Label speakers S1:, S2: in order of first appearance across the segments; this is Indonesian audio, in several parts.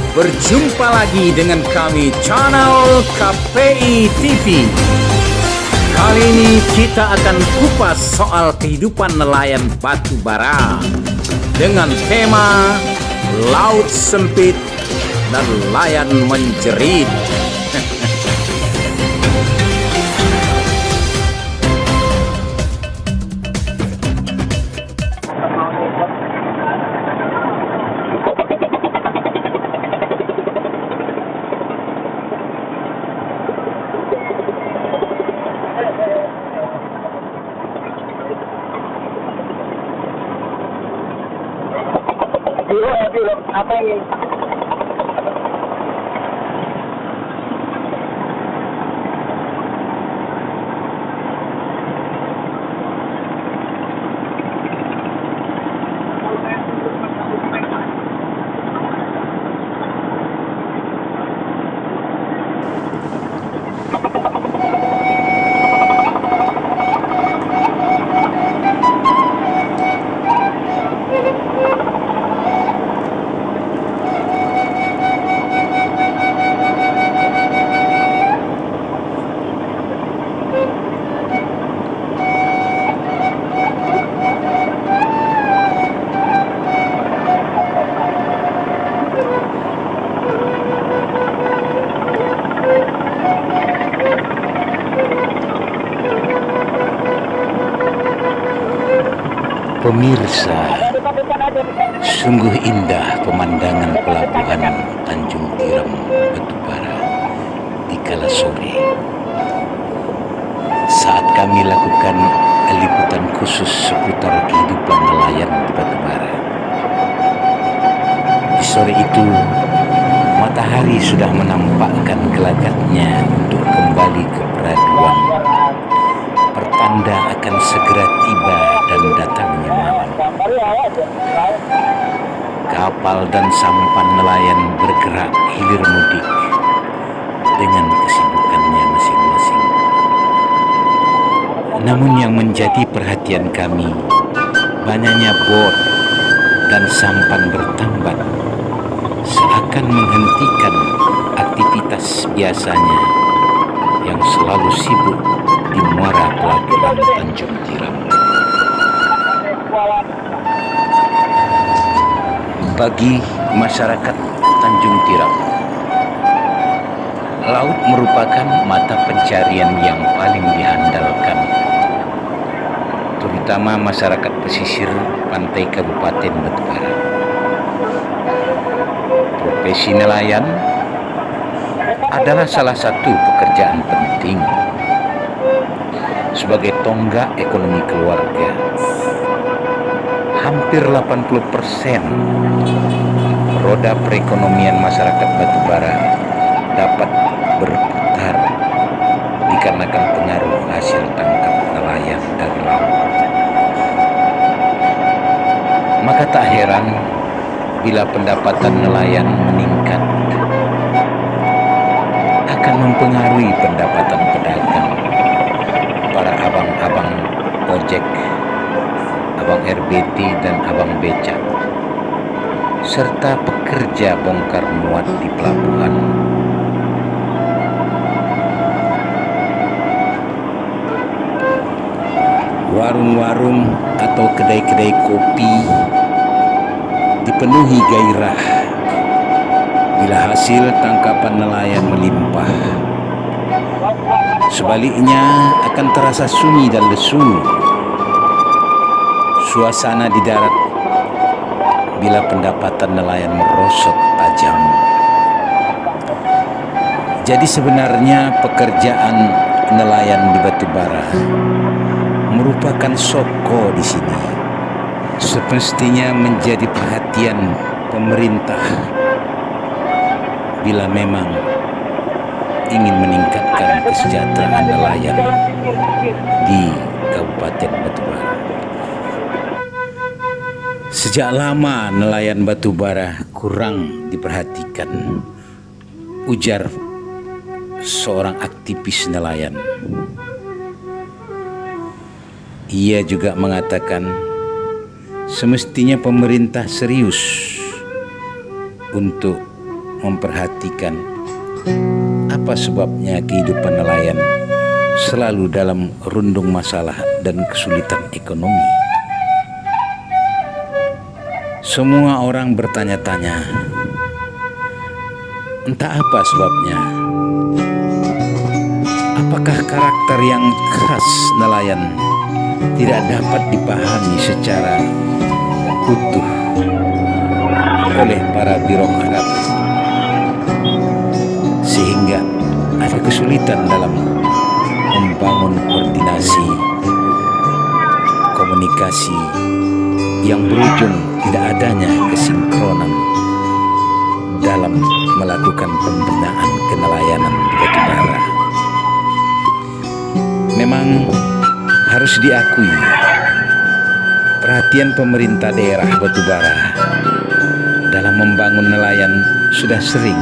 S1: Berjumpa lagi dengan kami channel KPI TV. Kali ini kita akan kupas soal kehidupan nelayan batu bara dengan tema Laut Sempit dan Nelayan Menjerit.
S2: Biro, apa ini?
S1: Pemirsa, sungguh indah pemandangan pelabuhan Tanjung Tiram Batubara di kala sore. Saat kami lakukan liputan khusus seputar kehidupan nelayan di Batubara. Di sore itu, matahari sudah menampakkan gelagatnya untuk kembali ke peraduan. Pertanda akan segera tiba dan datangnya malam. Kapal dan sampan nelayan bergerak hilir mudik dengan kesibukannya masing-masing. Namun yang menjadi perhatian kami, banyaknya bot dan sampan bertambat seakan menghentikan aktivitas biasanya yang selalu sibuk di muara pelabuhan Tanjung Tiram. Bagi masyarakat Tanjung Tiram, laut merupakan mata pencarian yang paling diandalkan, terutama masyarakat pesisir pantai Kabupaten Batubara. Profesi nelayan adalah salah satu pekerjaan penting sebagai tonggak ekonomi keluarga. Hampir 80% roda perekonomian masyarakat Batubara dapat berputar dikarenakan pengaruh hasil tangkap nelayan dari laut. Maka tak heran bila pendapatan nelayan meningkat akan mempengaruhi pendapatan pedagang, para abang-abang ojek, abang RBT dan abang becak, serta pekerja bongkar muat di pelabuhan. Warung-warung atau kedai-kedai kopi dipenuhi gairah bila hasil tangkapan nelayan melimpah. Sebaliknya akan terasa sunyi dan lesu suasana di darat bila pendapatan nelayan merosot tajam. Jadi sebenarnya pekerjaan nelayan di Batubara merupakan soko di sini. Semestinya menjadi perhatian pemerintah bila memang ingin meningkatkan kesejahteraan nelayan di Kabupaten Batubara. Sejak lama nelayan Batubara kurang diperhatikan, ujar seorang aktivis nelayan. Ia juga mengatakan semestinya pemerintah serius untuk memperhatikan apa sebabnya kehidupan nelayan selalu dalam rundung masalah dan kesulitan ekonomi. Semua orang bertanya-tanya, entah apa sebabnya. Apakah karakter yang khas nelayan tidak dapat dipahami secara utuh oleh para birokrat, sehingga ada kesulitan dalam membangun koordinasi komunikasi yang berujung tidak adanya kesinkronan dalam melakukan pembinaan kenelayanan batubara. Memang harus diakui, perhatian pemerintah daerah batubara dalam membangun nelayan sudah sering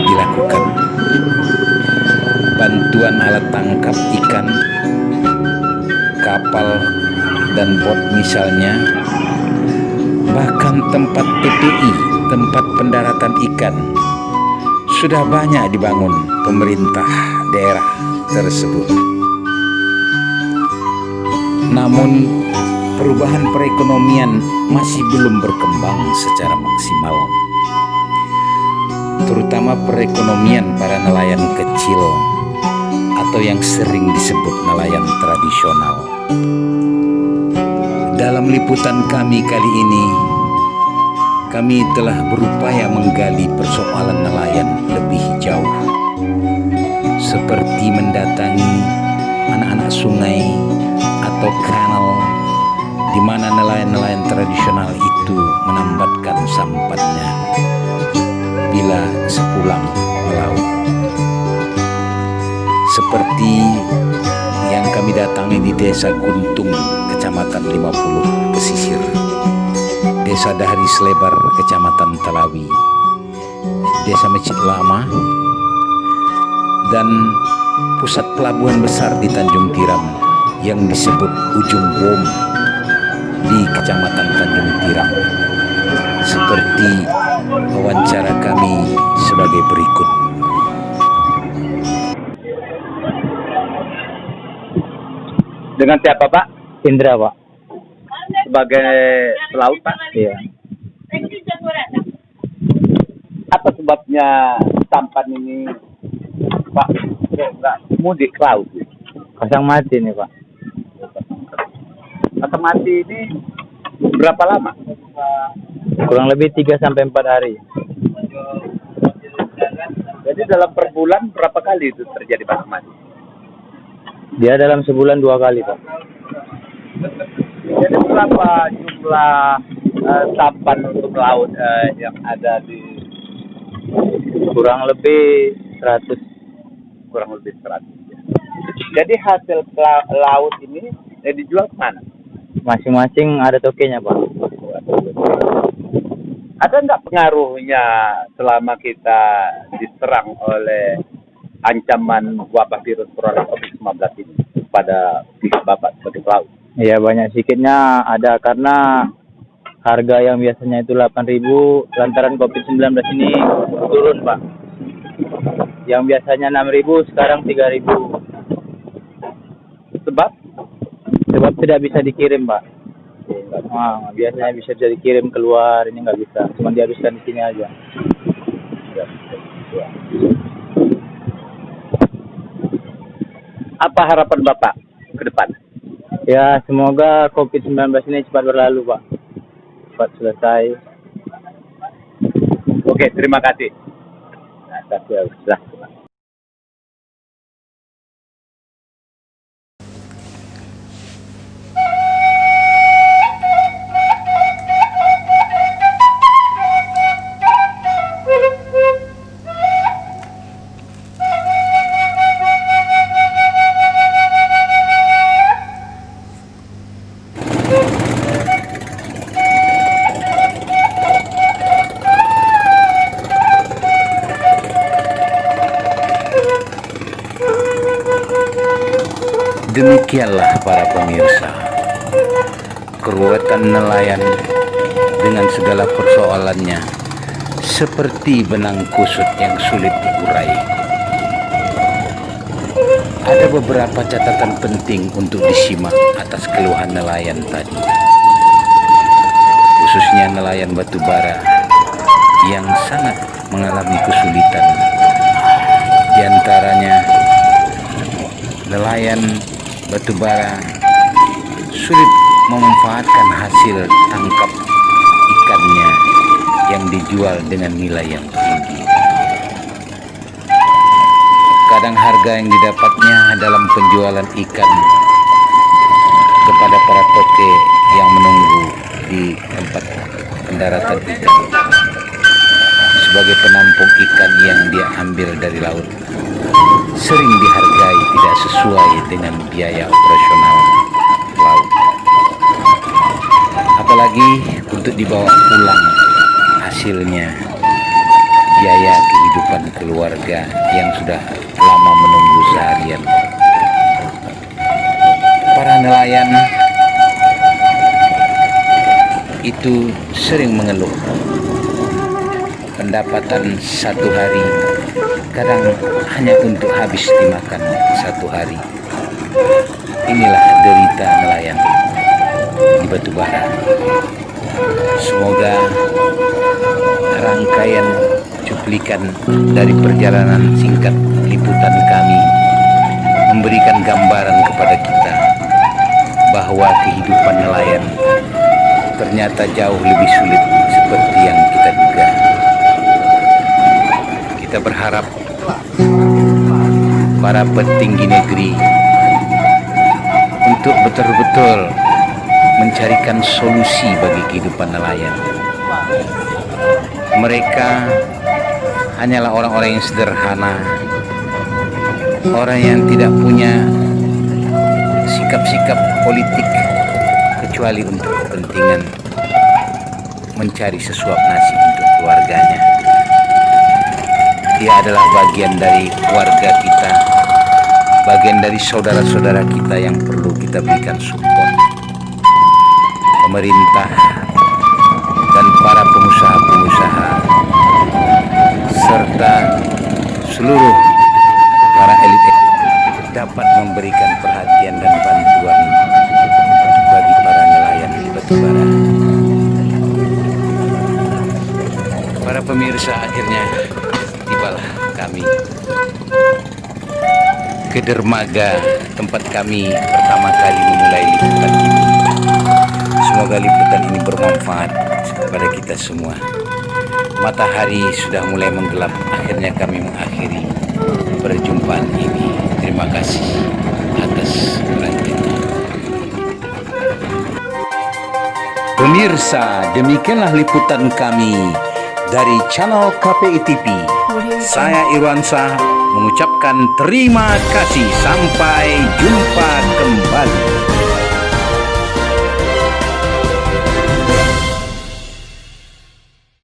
S1: dilakukan. Bantuan alat tangkap ikan, kapal dan bot misalnya, bahkan tempat PPI, tempat pendaratan ikan, sudah banyak dibangun pemerintah daerah tersebut. Namun perubahan perekonomian masih belum berkembang secara maksimal, terutama perekonomian para nelayan kecil atau yang sering disebut nelayan tradisional. Dalam liputan kami kali ini, kami telah berupaya menggali persoalan nelayan lebih jauh, seperti mendatangi anak-anak sungai atau kanal di mana nelayan-nelayan tradisional itu menambatkan sampannya bila sepulang melaut. Seperti yang kami datangi di Desa Guntung, Kecamatan 50 Pesisir, Desa Dahri Selebar, Kecamatan Talawi, Desa Masjid Lama, dan pusat pelabuhan besar di Tanjung Tiram yang disebut Ujung Bom di Kecamatan Tanjung Tiram. Seperti wawancara kami sebagai berikut.
S2: Dengan siapa, Pak?
S3: Indra, Pak.
S2: Sebagai pelaut, Pak?
S3: Iya.
S2: Apa sebabnya sampan ini, Pak, nggak mudik ke laut?
S3: Pasang mati nih, Pak.
S2: Pasang mati ini berapa lama?
S3: Kurang lebih 3-4 hari.
S2: Jadi dalam per bulan berapa kali itu terjadi pasang mati?
S3: Dia dalam sebulan 2 kali, Pak.
S2: Jadi berapa jumlah sampan untuk laut yang ada di
S3: Kurang lebih 100.
S2: kurang lebih 100? Jadi hasil laut ini dijual ke mana?
S3: Masing-masing ada tokennya, Pak.
S2: Ada nggak pengaruhnya selama kita diserang oleh ancaman wabah virus corona COVID-19 ini pada Bapak sebagai pelaut?
S3: Iya, banyak sedikitnya ada karena harga yang biasanya itu 8.000 lantaran COVID-19 ini turun, Pak. Yang biasanya 6.000 sekarang 3.000.
S2: Sebab
S3: Tidak bisa dikirim, Pak. Biasanya bisa dikirim keluar, ini nggak bisa. Cuma dihabiskan di sini aja.
S2: apa harapan Bapak ke depan?
S3: Ya, semoga COVID-19 ini cepat berlalu, Pak. Cepat selesai.
S2: Oke, terima kasih. Sudah.
S1: Demikianlah para pemirsa, keruwetan nelayan dengan segala persoalannya seperti benang kusut yang sulit diurai. Ada beberapa catatan penting untuk disimak atas keluhan nelayan tadi, khususnya nelayan batubara yang sangat mengalami kesulitan. Di antaranya, nelayan batubara sulit memanfaatkan hasil tangkap ikannya yang dijual dengan nilai yang tinggi. Kadang harga yang didapatnya dalam penjualan ikan kepada para toke yang menunggu di tempat pendaratan ikan sebagai penampung ikan yang dia ambil dari laut sering dihargai tidak sesuai dengan biaya operasional laut. Apalagi untuk dibawa pulang hasilnya, biaya kehidupan keluarga yang sudah lama menunggu seharian. Para nelayan itu sering mengeluh pendapatan satu hari kadang hanya untuk habis dimakan satu hari. Inilah derita nelayan di batubara. Semoga rangkaian cuplikan dari perjalanan singkat liputan kami memberikan gambaran kepada kita bahwa kehidupan nelayan ternyata jauh lebih sulit seperti yang kita duga. Kita berharap para petinggi negeri untuk betul-betul mencarikan solusi bagi kehidupan nelayan. Mereka hanyalah orang-orang yang sederhana, orang yang tidak punya sikap-sikap politik kecuali untuk kepentingan mencari sesuap nasi untuk keluarganya. Dia adalah bagian dari warga kita, bagian dari saudara-saudara kita yang perlu kita berikan support. Pemerintah dan para pengusaha-pengusaha serta seluruh para elit dapat memberikan perhatian dan bantuan bagi para nelayan di batubara. Para pemirsa, akhirnya tibalah kami ke dermaga tempat kami pertama kali memulai liputan ini. Semoga liputan ini bermanfaat kepada kita semua. Matahari sudah mulai menggelap, akhirnya kami mengakhiri perjumpaan ini. Terima kasih atas perhatiannya. Pemirsa, demikianlah liputan kami dari channel KPI TV. Saya Irwansyah mengucapkan terima kasih. Sampai jumpa